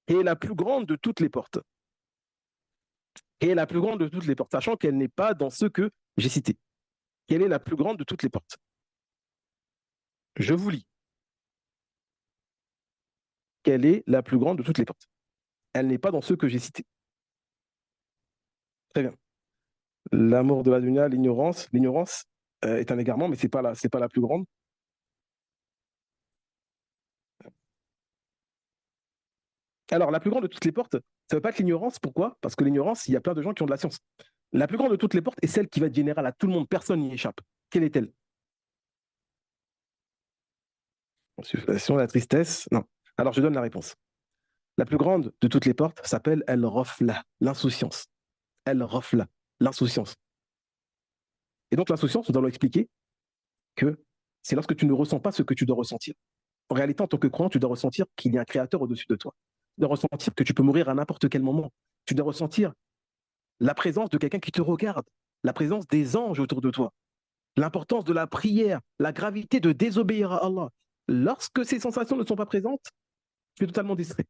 et est la plus grande de toutes les portes. Et est la plus grande de toutes les portes, sachant qu'elle n'est pas dans ceux que j'ai cités. Quelle est la plus grande de toutes les portes? Je vous lis. Quelle est la plus grande de toutes les portes? Elle n'est pas dans ceux que j'ai cités. Très bien. L'amour de la dunya, l'ignorance. L'ignorance est un égarement, mais c'est pas la plus grande. Alors, la plus grande de toutes les portes, ça ne veut pas être l'ignorance. Pourquoi? Parce que l'ignorance, il y a plein de gens qui ont de la science. La plus grande de toutes les portes est celle qui va être générale à tout le monde. Personne n'y échappe. Quelle est-elle? Sur la tristesse? Non. Alors, je donne la réponse. La plus grande de toutes les portes s'appelle El-Rofla, l'insouciance. El-Rofla, l'insouciance. Et donc, l'insouciance, nous allons expliquer que c'est lorsque tu ne ressens pas ce que tu dois ressentir. En réalité, en tant que croyant, tu dois ressentir qu'il y a un créateur au-dessus de toi. Tu dois ressentir que tu peux mourir à n'importe quel moment. Tu dois ressentir la présence de quelqu'un qui te regarde, la présence des anges autour de toi, l'importance de la prière, la gravité de désobéir à Allah. Lorsque ces sensations ne sont pas présentes, tu es totalement distrait.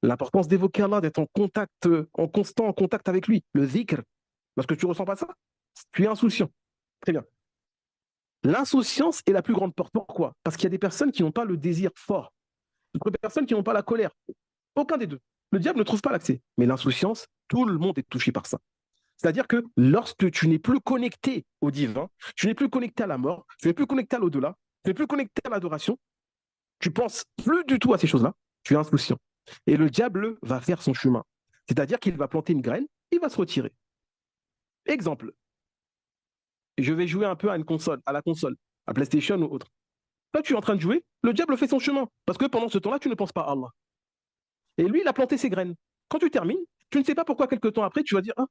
L'importance d'évoquer Allah, d'être en contact, en constant contact avec lui, le zikr. Lorsque tu ne ressens pas ça, tu es insouciant. Très bien. L'insouciance est la plus grande porte. Pourquoi? Parce qu'il y a des personnes qui n'ont pas le désir fort, d'autres personnes qui n'ont pas la colère. Aucun des deux. Le diable ne trouve pas l'accès. Mais l'insouciance, tout le monde est touché par ça. C'est-à-dire que lorsque tu n'es plus connecté au divin, tu n'es plus connecté à la mort, tu n'es plus connecté à l'au-delà, tu n'es plus connecté à l'adoration, tu penses plus du tout à ces choses-là, tu es insouciant. Et le diable va faire son chemin. C'est-à-dire qu'il va planter une graine, il va se retirer. Exemple, je vais jouer un peu à une console, à la console, à PlayStation ou autre. Là, tu es en train de jouer, le diable fait son chemin. Parce que pendant ce temps-là, tu ne penses pas à Allah. Et lui, il a planté ses graines. Quand tu termines, tu ne sais pas pourquoi, quelques temps après, tu vas dire ah,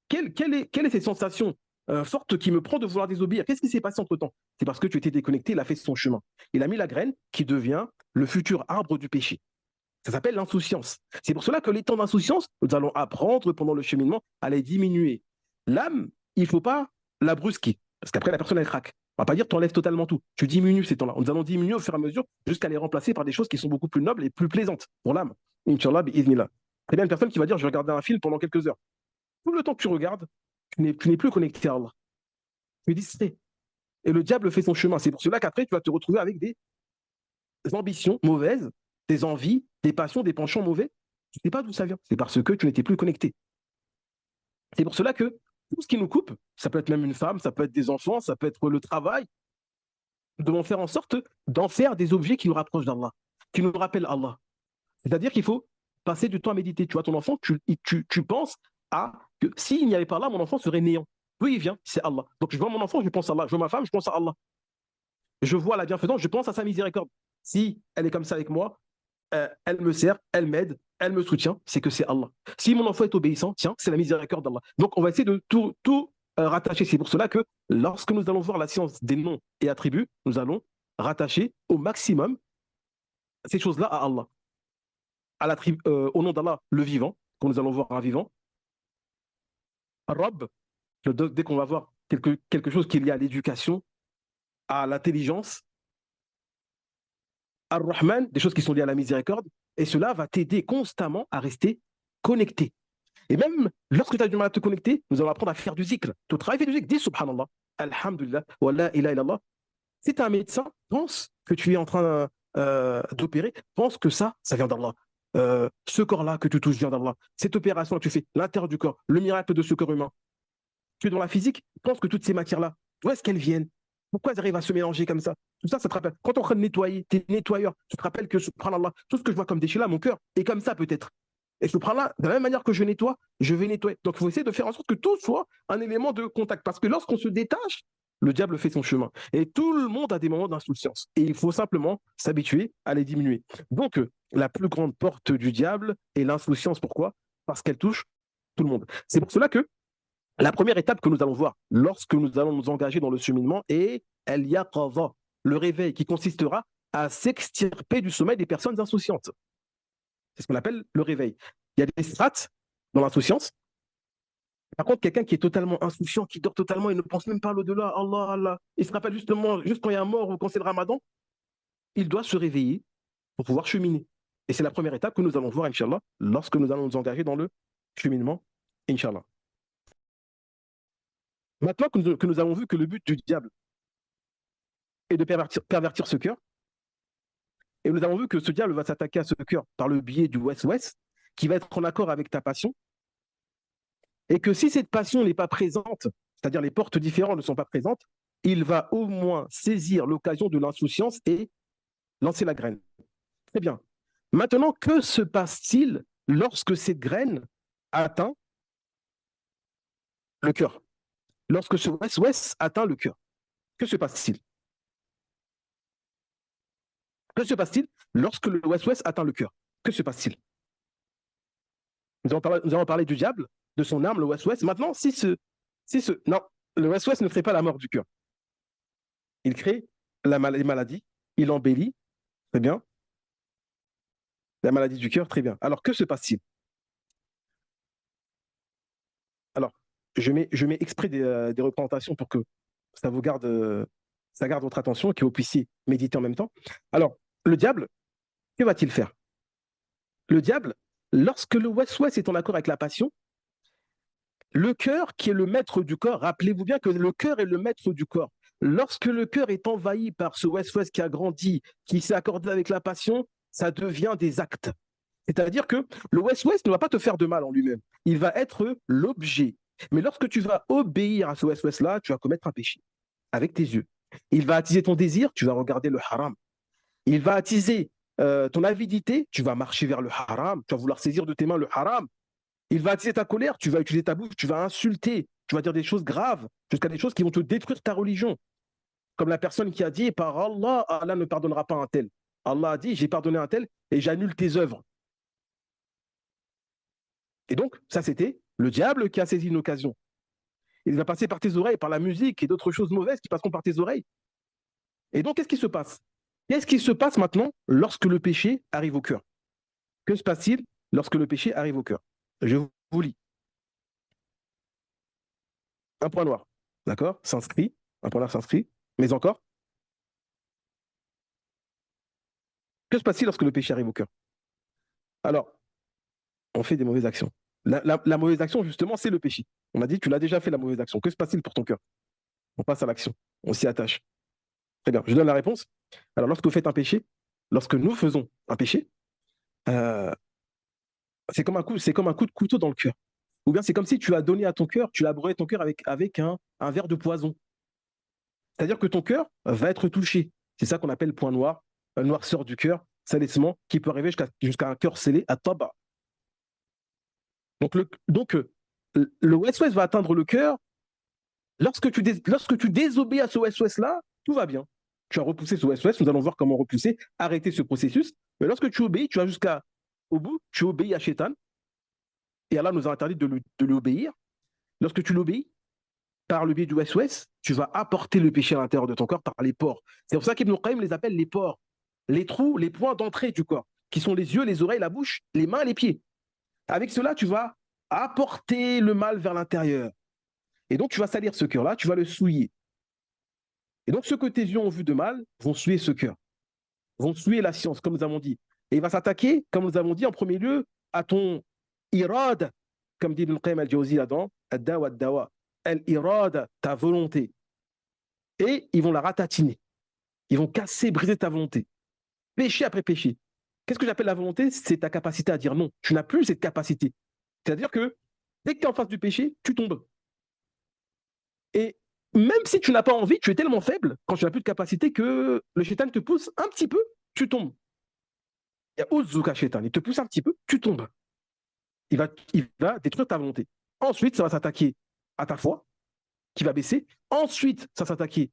quelle est cette sensation forte qui me prend de vouloir désobéir? Qu'est-ce qui s'est passé entre temps? C'est parce que tu étais déconnecté, il a fait son chemin. Il a mis la graine qui devient le futur arbre du péché. Ça s'appelle l'insouciance. C'est pour cela que les temps d'insouciance, nous allons apprendre pendant le cheminement à les diminuer. L'âme, il ne faut pas la brusquer, parce qu'après, la personne, elle craque. On ne va pas dire tu enlèves totalement tout. Tu diminues ces temps-là. Nous allons diminuer au fur et à mesure jusqu'à les remplacer par des choses qui sont beaucoup plus nobles et plus plaisantes pour l'âme. Inch'Allah, bi'idhnillah. Très bien, une personne qui va dire je vais regarder un film pendant quelques heures. Tout le temps que tu regardes, tu n'es plus connecté à Allah. Tu es distrait. Et le diable fait son chemin. C'est pour cela qu'après, tu vas te retrouver avec des ambitions mauvaises, des envies, des passions, des penchants mauvais. Tu ne sais pas d'où ça vient. C'est parce que tu n'étais plus connecté. C'est pour cela que tout ce qui nous coupe, ça peut être même une femme, ça peut être des enfants, ça peut être le travail, nous devons faire en sorte d'en faire des objets qui nous rapprochent d'Allah, qui nous rappellent Allah. C'est-à-dire qu'il faut passer du temps à méditer. Tu vois, ton enfant, tu penses à que s'il n'y avait pas là, mon enfant serait néant. D'où il vient? C'est Allah. Donc je vois mon enfant, je pense à Allah. Je vois ma femme, je pense à Allah. Je vois la bienfaisance, je pense à sa miséricorde. Si elle est comme ça avec moi, elle me sert, elle m'aide, elle me soutient, c'est que c'est Allah. Si mon enfant est obéissant, tiens, c'est la miséricorde d'Allah. Donc on va essayer de tout rattacher. C'est pour cela que lorsque nous allons voir la science des noms et attributs, nous allons rattacher au maximum ces choses-là à Allah. Au nom d'Allah, le vivant, quand nous allons voir un vivant, Rob, dès qu'on va voir quelque chose qui est lié à l'éducation, à l'intelligence, Ar-Rahman, des choses qui sont liées à la miséricorde, et cela va t'aider constamment à rester connecté. Et même lorsque tu as du mal à te connecter, nous allons apprendre à faire du zikr. Tu travailles du zikr, dis subhanallah, alhamdulillah, wa la ilaha illallah. Si tu es un médecin, pense que tu es en train d'opérer, pense que ça vient d'Allah. Ce corps-là que tu touches vient d'Allah. Cette opération que tu fais, l'intérieur du corps, le miracle de ce corps humain. Tu es dans la physique, pense que toutes ces matières-là, d'où est-ce qu'elles viennent? Pourquoi elles arrivent à se mélanger comme ça? Tout ça, ça te rappelle. Quand tu es en train de nettoyer, tu es nettoyeur, tu te rappelles que, subhanallah, tout ce que je vois comme déchet là, mon cœur est comme ça peut-être. Et subhanallah, de la même manière que je nettoie, je vais nettoyer. Donc il faut essayer de faire en sorte que tout soit un élément de contact. Parce que lorsqu'on se détache, le diable fait son chemin. Et tout le monde a des moments d'insouciance. Et il faut simplement s'habituer à les diminuer. Donc, la plus grande porte du diable est l'insouciance. Pourquoi? Parce qu'elle touche tout le monde. C'est pour cela que la première étape que nous allons voir lorsque nous allons nous engager dans le cheminement est el-yaqadha, le réveil, qui consistera à s'extirper du sommeil des personnes insouciantes. C'est ce qu'on appelle le réveil. Il y a des strates dans l'insouciance. Par contre, quelqu'un qui est totalement insouciant, qui dort totalement, il ne pense même pas à l'au-delà, Allah, Allah, il se rappelle justement, juste quand il y a un mort ou quand c'est le ramadan, il doit se réveiller pour pouvoir cheminer. Et c'est la première étape que nous allons voir, Inch'Allah, lorsque nous allons nous engager dans le cheminement, Inch'Allah. Maintenant que nous avons vu que le but du diable est de pervertir ce cœur, et nous avons vu que ce diable va s'attaquer à ce cœur par le biais du West-West, qui va être en accord avec ta passion, et que si cette passion n'est pas présente, c'est-à-dire les portes différentes ne sont pas présentes, il va au moins saisir l'occasion de l'insouciance et lancer la graine. Très bien. Maintenant, que se passe-t-il lorsque cette graine atteint le cœur? Lorsque ce West-West atteint le cœur, que se passe-t-il? Que se passe-t-il lorsque le West-West atteint le cœur? Que se passe-t-il? Nous allons parler du diable, de son arme, le West-West. Maintenant, non, le West-West ne crée pas la mort du cœur. Il crée les maladies, il embellit, très bien. La maladie du cœur, très bien. Alors, que se passe-t-il? Alors, je mets exprès des représentations pour que ça vous garde, ça garde votre attention et que vous puissiez méditer en même temps. Alors, le diable, que va-t-il faire? Le diable, lorsque le West-West est en accord avec la passion, le cœur qui est le maître du corps, rappelez-vous bien que le cœur est le maître du corps. Lorsque le cœur est envahi par ce West-West qui a grandi, qui s'est accordé avec la passion, ça devient des actes. C'est-à-dire que le West-West ne va pas te faire de mal en lui-même. Il va être l'objet. Mais lorsque tu vas obéir à ce West-West-là, tu vas commettre un péché avec tes yeux. Il va attiser ton désir, tu vas regarder le haram. Il va attiser ton avidité, tu vas marcher vers le haram, tu vas vouloir saisir de tes mains le haram. Il va attiser ta colère, tu vas utiliser ta bouche, tu vas insulter, tu vas dire des choses graves, jusqu'à des choses qui vont te détruire ta religion. Comme la personne qui a dit, par Allah, Allah ne pardonnera pas un tel. Allah a dit, j'ai pardonné un tel et j'annule tes œuvres. Et donc, ça, c'était le diable qui a saisi une occasion. Il va passer par tes oreilles, par la musique et d'autres choses mauvaises qui passeront par tes oreilles. Et donc, qu'est-ce qui se passe? Qu'est-ce qui se passe maintenant lorsque le péché arrive au cœur? Que se passe-t-il lorsque le péché arrive au cœur? Je vous lis. Un point noir, d'accord? S'inscrit, un point noir s'inscrit, mais encore. Que se passe-t-il lorsque le péché arrive au cœur? Alors, on fait des mauvaises actions. La mauvaise action, justement, c'est le péché. On a dit, tu l'as déjà fait la mauvaise action. Que se passe-t-il pour ton cœur? On passe à l'action, on s'y attache. Très bien, je donne la réponse. Alors, lorsque vous faites un péché, lorsque nous faisons un péché, euh, c'est comme un coup de couteau dans le cœur. Ou bien c'est comme si tu as donné à ton cœur, tu as brûlé ton cœur avec un verre de poison. C'est-à-dire que ton cœur va être touché. C'est ça qu'on appelle point noir, noirceur du cœur, salissement, qui peut arriver jusqu'à un cœur scellé à tabac. Donc, le West-West va atteindre le cœur. Lorsque tu désobéis à ce West-West-là, tout va bien. Tu as repoussé ce West-West, nous allons voir comment repousser, arrêter ce processus. Mais lorsque tu obéis, tu vas au bout, tu obéis à Shaitan. Et Allah nous a interdit de lui obéir. Lorsque tu l'obéis, par le biais du West-West, tu vas apporter le péché à l'intérieur de ton corps par les pores. C'est pour ça qu'Ibn Qayyim les appelle les pores, les trous, les points d'entrée du corps, qui sont les yeux, les oreilles, la bouche, les mains, les pieds. Avec cela, tu vas apporter le mal vers l'intérieur. Et donc, tu vas salir ce cœur-là, tu vas le souiller. Et donc, ce que tes yeux ont vu de mal vont souiller ce cœur, vont souiller la science, comme nous avons dit. Et il va s'attaquer, comme nous avons dit, en premier lieu, à ton irad, comme dit Ibn Qayyim al-Jawzi là-dedans, ad-dawa ad-dawa, al-irad, ta volonté. Et ils vont la ratatiner. Ils vont casser, briser ta volonté. Péché après péché. Qu'est-ce que j'appelle la volonté? C'est ta capacité à dire non. Tu n'as plus cette capacité. C'est-à-dire que dès que tu es en face du péché, tu tombes. Et même si tu n'as pas envie, tu es tellement faible quand tu n'as plus de capacité que le shaitan te pousse un petit peu, tu tombes. Il y a Uzuka shaitan, il te pousse un petit peu, tu tombes. Il va détruire ta volonté. Ensuite, ça va s'attaquer à ta foi, qui va baisser. Ensuite, ça va s'attaquer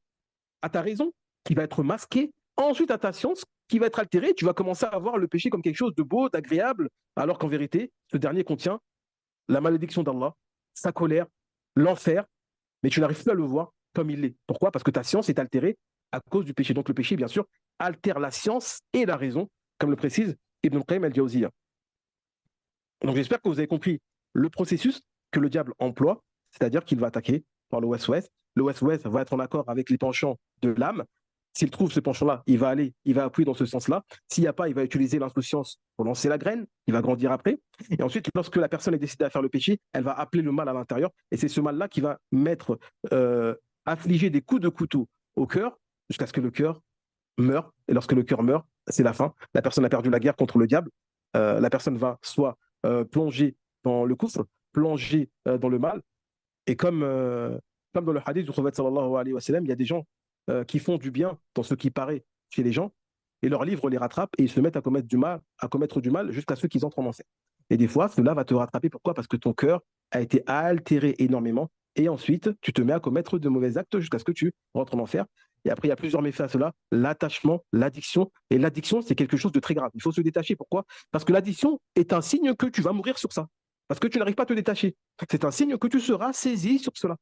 à ta raison, qui va être masquée. Ensuite, à ta science, qui va être altérée. Tu vas commencer à voir le péché comme quelque chose de beau, d'agréable, alors qu'en vérité, ce dernier contient la malédiction d'Allah, sa colère, l'enfer, mais tu n'arrives plus à le voir comme il est. Pourquoi? Parce que ta science est altérée à cause du péché. Donc le péché, bien sûr, altère la science et la raison, comme le précise Ibn Qayyim al-Jawziyya. Donc j'espère que vous avez compris le processus que le diable emploie, c'est-à-dire qu'il va attaquer par le West-West. Le West-West va être en accord avec les penchants de l'âme. S'il trouve ce penchant-là, il va aller, il va appuyer dans ce sens-là. S'il n'y a pas, il va utiliser l'insouciance pour lancer la graine, il va grandir après. Et ensuite, lorsque la personne est décidée à faire le péché, elle va appeler le mal à l'intérieur. Et c'est ce mal-là qui va mettre, affliger des coups de couteau au cœur jusqu'à ce que le cœur meure. Et lorsque le cœur meurt, c'est la fin. La personne a perdu la guerre contre le diable. La personne va soit plonger dans le kufr, plonger dans le mal. Et comme dans le hadith du prophète sallallahu alayhi wa sallam, il y a des gens qui font du bien dans ce qui paraît chez les gens, et leurs livres les rattrapent et ils se mettent à commettre du mal jusqu'à ce qu'ils entrent en enfer. Et des fois, cela va te rattraper. Pourquoi? Parce que ton cœur a été altéré énormément et ensuite, tu te mets à commettre de mauvais actes jusqu'à ce que tu rentres en enfer. Et après, il y a plusieurs méfaits à cela, l'attachement, l'addiction. Et l'addiction, c'est quelque chose de très grave. Il faut se détacher. Pourquoi? Parce que l'addiction est un signe que tu vas mourir sur ça. Parce que tu n'arrives pas à te détacher. C'est un signe que tu seras saisi sur cela.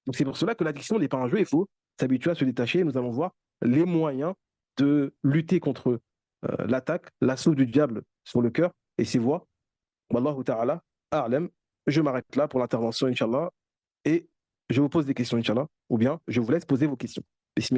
Donc c'est pour cela que l'addiction n'est pas un jeu, il faut s'habituer à se détacher. Nous allons voir les moyens de lutter contre l'attaque, l'assaut du diable sur le cœur et ses voies. Wallahu ta'ala, a'lam. Je m'arrête là pour l'intervention, Inch'Allah, et je vous pose des questions, Inch'Allah, ou bien je vous laisse poser vos questions. Bismillah.